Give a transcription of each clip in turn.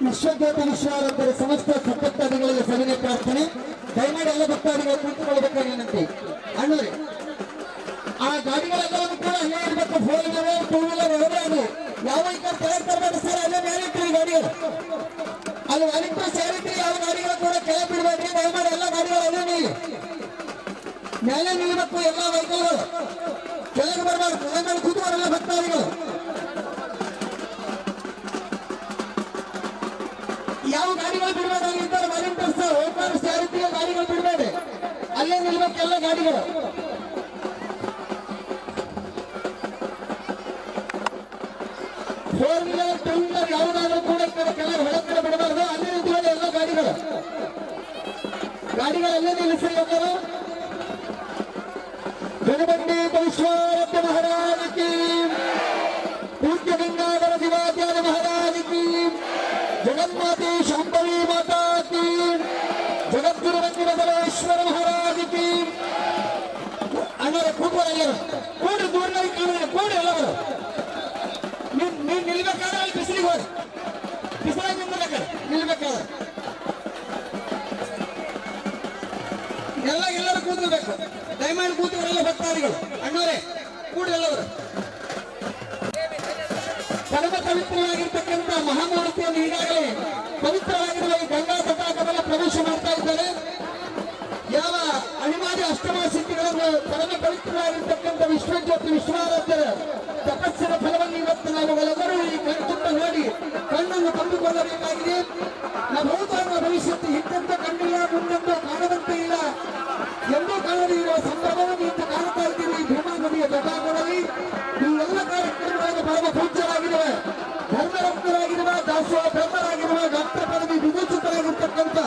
ವಿಶ್ವಜ್ಯೋತಿ ವಿಶ್ವರಾಧನೆ ಸಮಸ್ತ ಭಕ್ತಾದಿಗಳಿಗೆ ಸವಿನಯ ಪ್ರಾರ್ಥನೆ. ದಯಮಾಡಿ ಎಲ್ಲ ಭಕ್ತಾದಿಗಳು ಕುಳಿತುಕೊಳ್ಳಬೇಕಾಗಿ ವಿನಂತಿ. ಅಣ್ಣವ್ರೆ, ಆ ಗಾಡಿಗಳೆಲ್ಲವೂ ಕೂಡ ಅಲ್ಲೇ ಇರಬೇಕು. ಫೋರ್ ವೀಲರ್, ಟೂ ವೀಲರ್ ಯಾವುದೇ ಆಗಲಿ, ಯಾವ ಈ ಕಡೆ ಕೆಳಗೆ ತರಬೇಡಿ ಸರ್. ಅಲ್ಲೇ ಮ್ಯಾಲಿಟ್ರಿ ಗಾಡಿಗಳು, ಅಲ್ಲಿ ವಾಲಿಂಟ್ರಿ ಸೇರಿಟ್ರಿ. ಯಾವ ಗಾಡಿಗಳು ಕೂಡ ಕೆಳಗೆ ಬಿಡಬೇಡ್ರಿ. ದಯಮಾಡಿ ಎಲ್ಲ ಗಾಡಿಗಳು ಅಲ್ಲೇ ನಿಲ್ಲಿ, ಮೇಲೆ ನಿಲ್ಲಬೇಕು. ಎಲ್ಲ ವೆಹಿಕಲ್ಗಳು ಕೆಳಗೆ ಬರಬಾರ್ದು. ದಯಮಾಡಿ ಕೂತ್ಕೊಳ್ಳಲ್ಲ ಭಕ್ತಾದಿಗಳು. ಯಾವ ಗಾಡಿಗಳು ಬಿಡಬೇಕಾಗಿರ್ತಾರೆ ವಾಲಿಂಟರ್ಸ್, ಹೋಗ್ತಾರೆ ಸೇರಿಟ್ರಿ ಗಾಡಿಗಳು ಬಿಡಬೇಡಿ. ಅಲ್ಲೇ ನಿಲ್ಬೇಕು ಎಲ್ಲ ಗಾಡಿಗಳು. ಫೋರ್ ವೀಲರ್, ಟೂ ವೀಲರ್ ಯಾವುದಾದ್ರೂ ಕೂಡ ಕೆಳಗೆ ಹೊಳಕಡೆ ಬಿಡಬಾರ್ದು. ಅಲ್ಲೇ ನಿಂತ್ಕೊಳ್ಳಿ ಎಲ್ಲ ಗಾಡಿಗಳು. ಗಾಡಿಗಳಲ್ಲೇ ನಿಲ್ಲಿಸಿ ಎಲ್ಲರೂ. ಗಣಪತಿ ವಿಶ್ವರಾಧ್ಯ ಮಹಾರಾಜ ಕಿ, ಪೂಜ್ಯ ಗಂಗಾಧರ ಶಿವಾಚಾರ್ಯ ಮಹಾರಾಜ ಕಿ, ಜಗನ್ಮಾತೆ ಶಾಂಭವಿ ಮಾತಾ ಕಿ, ಜಗದ್ಗುರು ರಂಗನ ಎಲ್ಲರೂ ಕೂಡಿ ದೂರದಲ್ಲಿ ಕಾಣುವ ಕೂಡಿ ಎಲ್ಲವರು ನೀವು ನಿಲ್ಬೇಕಾದ್ರೆ ಅಲ್ಲಿ ಬಿಸಿಲಿಗೆ ಹೋಗಿ ಬಿಸಿಲಾಗಿ ನಿಲ್ಬೇಕಾದ್ರೆ ಎಲ್ಲರೂ ಕೂತ್ಕೋಬೇಕು ದಯಮಾಡಿ ಕೂತಿವರೆಲ್ಲ ಭಕ್ತಾದಿಗಳು ಅಣ್ಣವರೇ ಕೂಡಿ ಎಲ್ಲವರು ಪರಮ ಪವಿತ್ರವಾಗಿರ್ತಕ್ಕಂಥ ಮಹಾಮೂರ್ತಿಯನ್ನು ಈಗಾಗಲೇ ಪವಿತ್ರವಾಗಿರುವ ಈ ಗಂಗಾ ತಟಾಕದಲ್ಲಿ ಪ್ರವೇಶ ಮಾಡ್ತಾ ಇದ್ದಾರೆ ಯಾವ ಅಣಿಮಾದಿ ಅಷ್ಟಮ ಸಿದ್ಧಿಗಳನ್ನು ಪರಮ ಪವಿತ್ರವಾಗಿರ್ತಕ್ಕಂಥ ವಿಶ್ವಜ್ಯೋತಿ ವಿಶ್ವಾರಾಧ್ಯರ ತಪಸ್ಸಿನ ಫಲವನ್ನು ಇವತ್ತು ನಾವುಗಳೆಲ್ಲರೂ ಈ ಕಣ್ತುಂಬ ನೋಡಿ ಕಣ್ಣನ್ನು ತಂದುಕೊಳ್ಳಬೇಕಾಗಿದೆ ಭೂತಾನ ಭವಿಷ್ಯತ್ತು ಹಿಂದೆಂದ ಕಣ್ಣಿಲ್ಲ ಮುಂದೆಂದು ಕಾಣದಂತೆ ಇಲ್ಲ ಎಂದೂ ಕಾಣದೇ ಇರುವ ಸಂದರ್ಭವನ್ನು ಇಂದು ಕಾಣ್ತಾ ಇದ್ದೀವಿ ಭೀಮಾ ನದಿಯ ತಟಾಕದಲ್ಲಿ ಈ ಎಲ್ಲ ಕಾರ್ಯಕ್ರಮಗಳನ್ನು ಪರಮ ಪೂಜ್ಯರಾಗಿರುವ ಧರ್ಮರತ್ನರಾಗಿರುವ ದಾಸೋಹ ಬ್ರಹ್ಮರಾಗಿರುವ ಡಾಕ್ಟರ್ ಪದವಿ ವಿಭೂಷಿತರಾಗಿರ್ತಕ್ಕಂಥ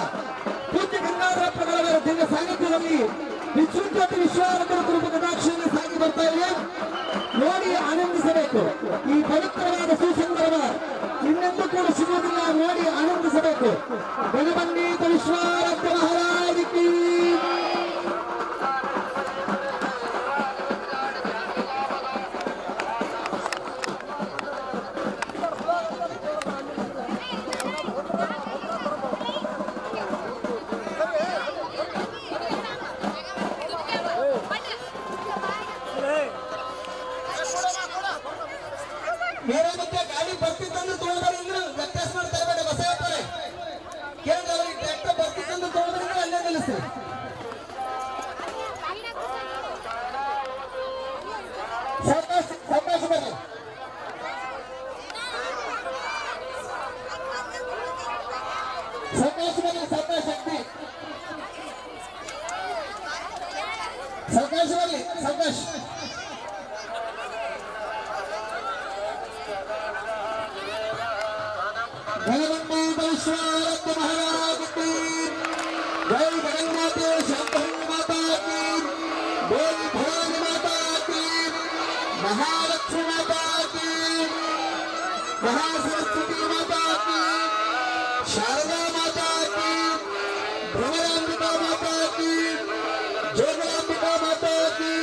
ಪೂಜ್ಯ ಗಂಗಾಧರಪ್ಪಗಳವರ ದಿವ್ಯ ಸಾನ್ನಿಧ್ಯದಲ್ಲಿ ವಿಶ್ವಜ್ಯೋತಿ ವಿಶ್ವಾರಾಧ್ಯರ ಕುರಿತು ಕಟಾಕ್ಷಿಯಲ್ಲಿ ಸಾಗಿ ಬರ್ತಾ ಇದೆ ನೋಡಿ ಆನಂದಿಸಬೇಕು ಈ ಪವಿತ್ರವಾದ ಸುಸಂದರ್ಭ ಇನ್ನೆಂದೂ ಕೂಡ ಸಿಗುವುದಿಲ್ಲ ನೋಡಿ ಆನಂದಿಸಬೇಕು ಗಣಪಂಡಿತ ವಿಶ್ವಾರಾಧ್ಯ ಮಹಾರಾಜಕ್ಕೆ ಬೇರೆ ಮತ್ತೆ ಗಾಡಿ ಬರ್ತಿತ್ತಂದ್ರೆ ತೊಗೊಂಡ್ರೆ ವ್ಯತ್ಯಾಸ ಮಾಡ್ತಾ ಇರಬೇಡ ಬಸ ಹೇಳ್ತಾರೆ ಕೇಂದ್ರ ಅವರಿಗೆ ಟ್ರ್ಯಾಕ್ಟರ್ ಬರ್ತಿತ್ತಂದ್ರೆ ತೊಗೊಂಡ್ರೆ ಅಲ್ಲೇ ನಿಲ್ಲಿಸ್ತೀವಿ ಸಾವಕಾಶ ಬರ್ರಿ ಸಾವಕಾಶ ಶಕ್ತಿ ಸಾವಕಾಶ ಬರ್ಲಿ ಸಾವಕಾಶ ಗಣಪಂಡಿತ ವಿಶ್ವಾರಾಧ್ಯ ಮಹಾರಾಜ ಕಿ ಜೈ ಜಗನ್ಮಾತೆ ಶಾಂತಹರಿ ಮಾತಾ ಕಿ ಬೋಲ್ ಭವಾನಿ ಮಾತಾ ಕಿ ಮಹಾಲಕ್ಷ್ಮಿ ಮಾತಾ ಕಿ ಮಹಾಸರಸ್ವತಿ ಮಾತಾ ಕಿ ಶಾರದಾ ಮಾತಾ ಕಿ ಭ್ರಮರಾಂಬಿಕಾ ಮಾತಾ ಕಿ ಜೋಗಲಾಂಬಿಕಾ ಮಾತಾ ಕಿ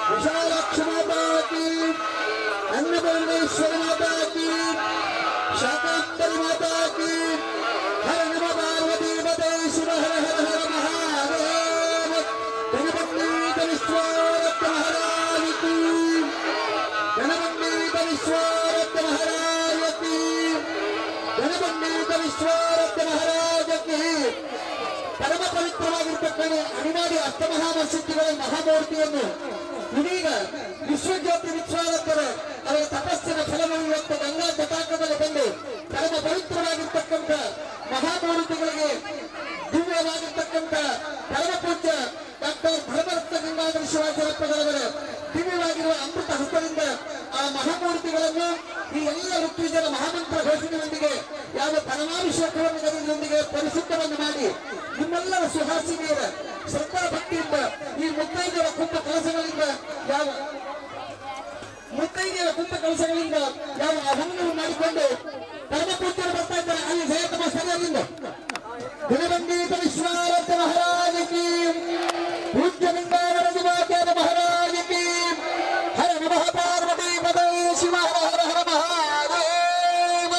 ವಿಶಾಲಾಕ್ಷ ಮಾತಾ ಕಿ ಅನ್ನಪೂರ್ಣೇಶ್ವರಿ ಮಾತಾ ಕಿ शाकंबरी माता की हर नम पार्वती पते शिव हर हर हर महादेव गणपंडित विश्वाराध्य महाराज की गणपंडित विश्वाराध्य महाराज की गणपंडित विश्वाराध्य महाराज की परम पवित्रವಾಗಿರತಕ್ಕಂಥ ಅಣಿಮಾದಿ ಅಷ್ಟಮಹಾಮಸಿದ್ಧಿಗಳ ಮಹಾಮೂರ್ತಿಯನ್ನು ಇದೀಗ ವಿಶ್ವಜ್ಯೋತಿ ವಿಶ್ವಾರಾಧ್ಯರ ಅವರ ತಪಸ್ಸಿನ ಫಲವನ್ನು ಇವತ್ತು ಗಂಗಾ ತಟಾಕದಲ್ಲಿ ಬಂದು ಪರಮ ಪವಿತ್ರವಾಗಿರ್ತಕ್ಕಂಥ ಮಹಾಮೂರ್ತಿಗಳಿಗೆ ದಿವ್ಯವಾಗಿರ್ತಕ್ಕಂಥ ಪರಮ ಪೂಜ್ಯ ಡಾಕ್ಟರ್ ಧರ್ಮರತ್ನ ಗಂಗಾಧರ ಶಿವಾಚಾರ್ಯಪ್ಪಗಳವರ ದಿವ್ಯವಾಗಿರುವ ಅಮೃತ ಹಸ್ತದಿಂದ ಆ ಮಹಾಮೂರ್ತಿಗಳನ್ನು ಈ ಎಲ್ಲ ಋತ್ವಿಜರ ಮಹಾಮಂತ್ರ ಘೋಷಣೆಯೊಂದಿಗೆ ಯಾವ ಪರಮಾಭಿಷೇಕವನ್ನು ಗದಗಿನೊಂದಿಗೆ ಪರಿಶುದ್ಧವನ್ನು ಮಾಡಿ ನಿಮ್ಮೆಲ್ಲರ ಸುಹಾಸಿನಿಯರ ಶ್ರದ್ಧಾ ಭಕ್ತಿಯಿಂದ ಈ ಮುತ್ತೈದೆಯರ ಕುಂಭ ಕಲಸಗಳಿಂದ ಯಾವ ಆಹ್ವಾನವನ್ನು ಮಾಡಿಕೊಂಡು ಪರಮ ಪೂಜ್ಯರು ಬರ್ತಾ ಇದ್ದಾರೆ ಅಲ್ಲಿ ಜಯತಮ ಸರಿಯಾಗಿಂದ ಗಣಪಂಡಿತ ವಿಶ್ವಾರಾಧ್ಯ ಮಹಾರಾಜ ಕಿ ಪೂಜ್ಯ ಗಂಗಾಧರ ಶಿವಾಚಾರ್ಯ ಮಹಾರಾಜ ಕಿ ಹರ ನಮಃ ಪಾರ್ವತಿ ಪದೇ ಶಿವ ಹರ ಹರ ಹರ ಮಹಾದೇವ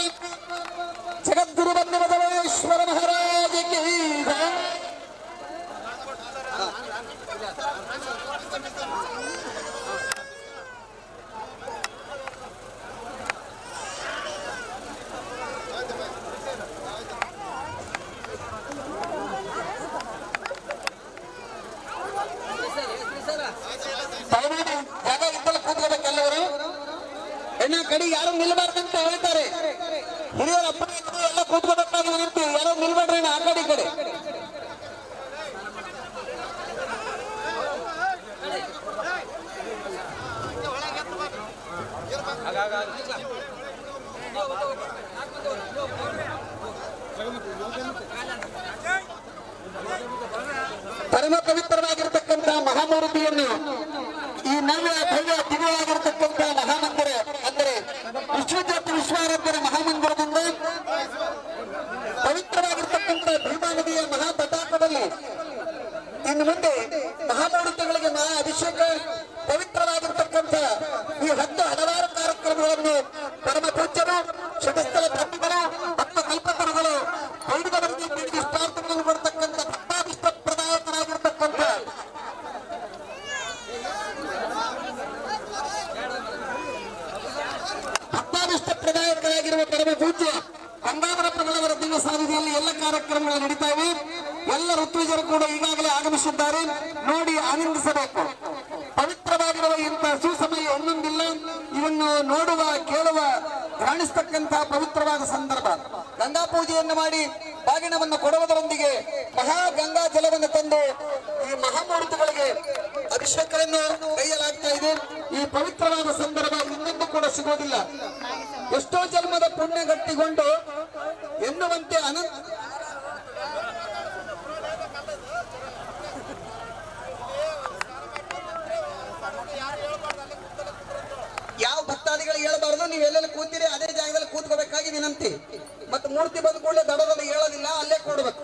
ಜಗದ್ಗುರು ಬಂಧು ಬಸವೇಶ್ವರ ಮಹಾರಾಜ ಕಿ ಕಡೆ ಯಾರು ನಿಲ್ಬಾರ್ದಂತ ಹೇಳ್ತಾರೆ ಹಿರಿಯರ ಅಪ್ಪ ಎಲ್ಲ ಕೂತ್ಕೋಬೇಕಾಗಿ ನಿಂತು ಯಾರು ನಿಲ್ಬೇಡ್ರಿ ಆ ಕಡೆ ಈ ಕಡೆ ಪರಮ ಪವಿತ್ರವಾಗಿರ್ತಕ್ಕಂಥ ಮಹಾಮೂರ್ತಿಯನ್ನು ಈ ನವ್ಯ ಭವ್ಯ ದಿವ್ಯವಾಗಿರ್ತಕ್ಕಂಥ ಮಹಾಮಂದಿರ ಅಂದರೆ ವಿಶ್ವಜ್ಯೋತಿ ವಿಶ್ವಾರಾಧ್ಯರ ಮಹಾಮಂದಿರದಿಂದ ಪವಿತ್ರವಾಗಿರ್ತಕ್ಕಂಥ ಭೀಮಾ ನದಿಯ ಮಹಾತಟಾಕದಲ್ಲಿ ಇನ್ನು ಮುಂದೆ ಮಹಾಮೂರ್ತಿಗಳಿಗೆ ಮಹಾ ಅಭಿಷೇಕ ಆಗಿರುವ ಪರಮ ಪೂಜ್ಯ ಗಂಗಾಧರ ಪ್ರಗಳವರ ದಿನ ಸಾರಿಗೆಯಲ್ಲಿ ಎಲ್ಲ ಕಾರ್ಯಕ್ರಮಗಳು ನಡೀತಾ ಇವೆ. ಎಲ್ಲ ಋತ್ವಿಜರು ಕೂಡ ಈಗಾಗಲೇ ಆಗಮಿಸಿದ್ದಾರೆ. ನೋಡಿ ಆನಂದಿಸಬೇಕು. ಪವಿತ್ರವಾಗಿರುವ ಇಂತಹ ಸುಸಮಯ ಇನ್ನೊಂದಿಲ್ಲ. ಇವನ್ನು ನೋಡುವ ಕೇಳುವ ಕಾಣಿಸ್ತಕ್ಕಂತಹ ಪವಿತ್ರವಾದ ಸಂದರ್ಭ. ಗಂಗಾ ಪೂಜೆಯನ್ನು ಮಾಡಿ ಬಾಗಿಣವನ್ನು ಕೊಡುವುದರೊಂದಿಗೆ ಮಹಾ ಗಂಗಾ ಜಲವನ್ನು ತಂದು ಈ ಮಹಾಮೂರ್ತಿಗಳಿಗೆ ಅಭಿಷೇಕವನ್ನು ಕೈಯಲಾಗ್ತಾ ಇದೆ. ಈ ಪವಿತ್ರವಾದ ಸಂದರ್ಭ ಇನ್ನೊಂದು ಕೂಡ ಸಿಗೋದಿಲ್ಲ. ಎಷ್ಟೋ ಜನ್ಮದ ಪುಣ್ಯ ಗಟ್ಟಿಕೊಂಡು ಎನ್ನುವಂತೆ ಯಾವ ಭಕ್ತಾದಿಗಳು ಹೇಳಬಾರದು. ನೀವು ಎಲ್ಲೆಲ್ಲಿ ಕೂತೀರಿ ಅದೇ ಜಾಗದಲ್ಲಿ ಕೂತ್ಕೋಬೇಕಾಗಿ ವಿನಂತಿ. ಮತ್ತೆ ಮೂರ್ತಿ ಬಂದ ಕೂಡಲೇ ದಡದಲ್ಲಿ ಹೇಳೋದಿಲ್ಲ, ಅಲ್ಲೇ ಕೊಡ್ಬೇಕು.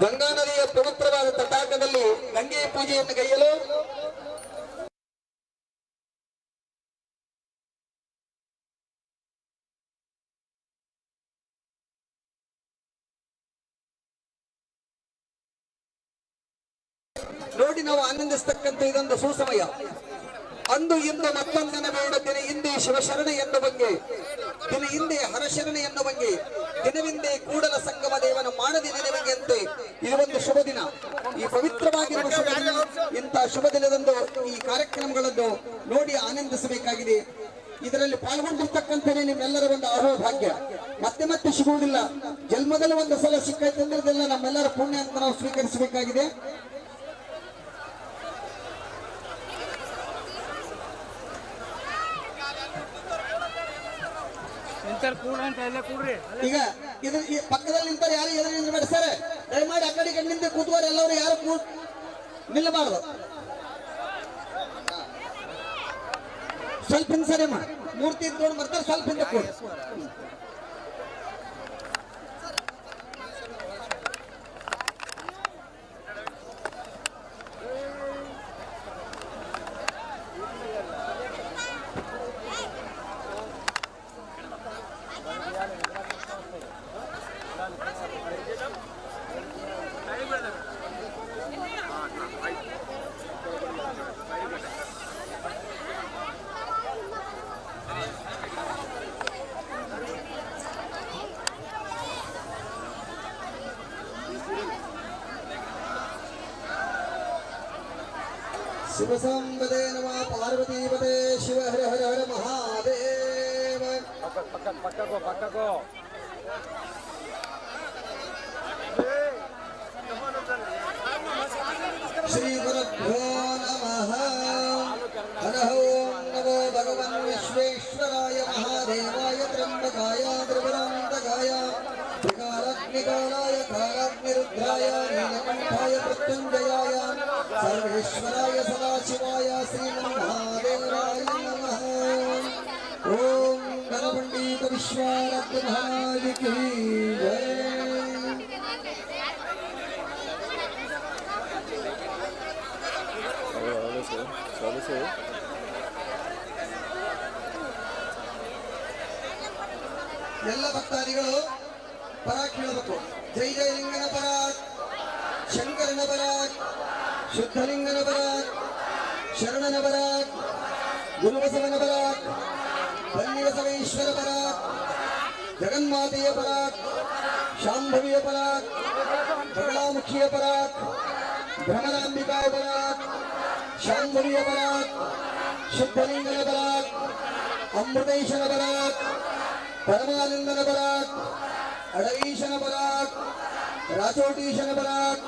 ಗಂಗಾ ನದಿಯ ಪವಿತ್ರವಾದ ತಟಾಕದಲ್ಲಿ ಗಂಗೆಯ ಪೂಜೆಯನ್ನು ಗೈಯಲು ನೋಡಿ ನಾವು ಆನಂದಿಸ್ತಕ್ಕಂಥ ಇದೊಂದು ಸುಸಮಯ. ಅಂದು ಇಂದು ಮತ್ತೊಂದನ ಬೇಡ ದಿನ ಹಿಂದೆ ಶಿವಶರಣ ಎನ್ನುವಂಗೆ, ದಿನ ಹಿಂದೆ ಹರಶರಣ ಎನ್ನುವಂಗೆ, ದಿನವಿಂದೆ ಕೂಡಲ ಸಂಗಮ ದೇವನ ಮಾಡದಿ ನೆನವಂಗೆ ಅಂತೆ. ಇದು ಒಂದು ಶುಭ ದಿನ. ಈ ಪವಿತ್ರವಾಗಿರುವ ಶುಭ ದಿನ. ಇಂತಹ ಶುಭ ದಿನದಂದು ಈ ಕಾರ್ಯಕ್ರಮಗಳನ್ನು ನೋಡಿ ಆನಂದಿಸಬೇಕಾಗಿದೆ. ಇದರಲ್ಲಿ ಪಾಲ್ಗೊಂಡಿರ್ತಕ್ಕಂಥನೇ ನಿಮ್ಮೆಲ್ಲರ ಒಂದು ಅಹೋಭಾಗ್ಯ. ಮತ್ತೆ ಮತ್ತೆ ಸಿಗುವುದಿಲ್ಲ. ಜನ್ಮದಲ್ಲಿ ಒಂದು ಸಲ ಸಿಕ್ಕೈತಂದ್ರೆ ಇದೆಲ್ಲ ನಮ್ಮೆಲ್ಲರ ಪುಣ್ಯ ಅಂತ ನಾವು ಸ್ವೀಕರಿಸಬೇಕಾಗಿದೆ. ಈಗ ಇದು ಪಕ್ಕದಲ್ಲಿ ನಿಂತಾರೆ, ಯಾರು ಎದುರು ನಿಲ್ಬೇಡ ಸರ್. ದಯಮಾಡಿ ಆ ಕಡೆ ನಿಂತ ಕೂತ್ಕೋರು. ಎಲ್ಲರೂ ಯಾರು ನಿಲ್ಲಬಾರ್ದು. ಸ್ವಲ್ಪ ಹಿಂದೆ ಸರಿ ಮಾಡಿ. ಮೂರ್ತಿ ಇಟ್ಕೊಂಡು ಬರ್ತಾರೆ, ಸ್ವಲ್ಪ ಹಿಂದೆ ಕೂಡಿ. शिव संबदे नमः पार्वतीपते शिव हर हर हर महादेव। पक्का को श्री गुरुभ्यो नमः। हर ओम नमो भगवन् विश्वेश्वराय महादेवाय त्र्यंबकाय त्रिपुरान्तकाय त्रिकालाग्निकालाय कालाग्निरुद्राय नीलकण्ठाय प्रत्यञ्जयाय सर्वेश्वराय सदाशिवाय श्रीमन्महादेवाय नमः। ओम गणपंडित विश्वाराध्य महाराज की जय। ಎಲ್ಲ ಭಕ್ತಾದಿಗಳು ಪರಾಕ್ ಹೇಳಬೇಕು. ಜೈ ಜೈ ಲಿಂಗನ ಪರಾಕ್, ಶಂಕರನ ಪರಾಕ್, ಶುದ್ಧಲಿಂಗನ ಪರಾಕ್, ಶರಣನ ಪರಾಕ್, ಗುರುಬಸವನ ಪರಾಕ್, ಬನ್ನಿಬಸವೇಶ್ವರ ಪರಾಕ್, ಜಗನ್ಮಾತೆಯ ಪರಾಕ್, ಶಾಂಭವಿಯ ಪರಾಕ್, ಬಗಳಾಮುಖಿಯ ಪರಾಕ್, ಭ್ರಮರಾಂಬಿಕಾ ಪರಾಕ್, ಶಾಂಭವಿಯ ಪರಾಕ್, ಶುದ್ಧಲಿಂಗನ ಪರಾಕ್, ಅಮೃತೇಶನ ಪರಾಕ್, ಪರಮಾನಂದನ ಪರಾಕ್, ಅಡಗೀಶನ ಪರಾಕ್, ರಾಚೋಟೀಶನ ಪರಾಕ್,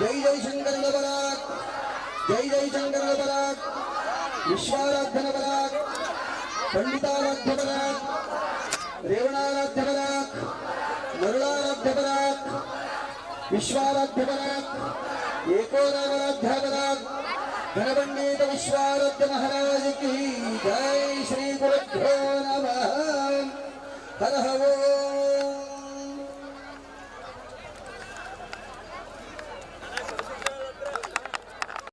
ಜೈ ಜೈ ಶಂಕರನ ಪರಾಕ್, ಜೈ ಜೈ ಶಂಕರನ ಪರಾಕ್, ವಿಶ್ವಾರಾಧ್ಯನ ಪರಾಕ್, ಪಂಡಿತಾರಾಧ್ಯ ಪರಾಕ್, ರೇವಣಾರಾಧ್ಯ ಪರಾಕ್, ಮರುಳಾರಾಧ್ಯ ಪರಾಕ್, ವಿಶ್ವಾರಾಧ್ಯ ಪರಾಕ್, ಏಕೋರಾರಾಧ್ಯ ಪರಾಕ್, ಗಣಪಂಡಿತ ವಿಶ್ವಾರಾಧ್ಯ ಮಹಾರಾಜ ಕಿ ಜೈ. ಶ್ರೀ ಗುರುಭ್ಯೋ ನಮಃ.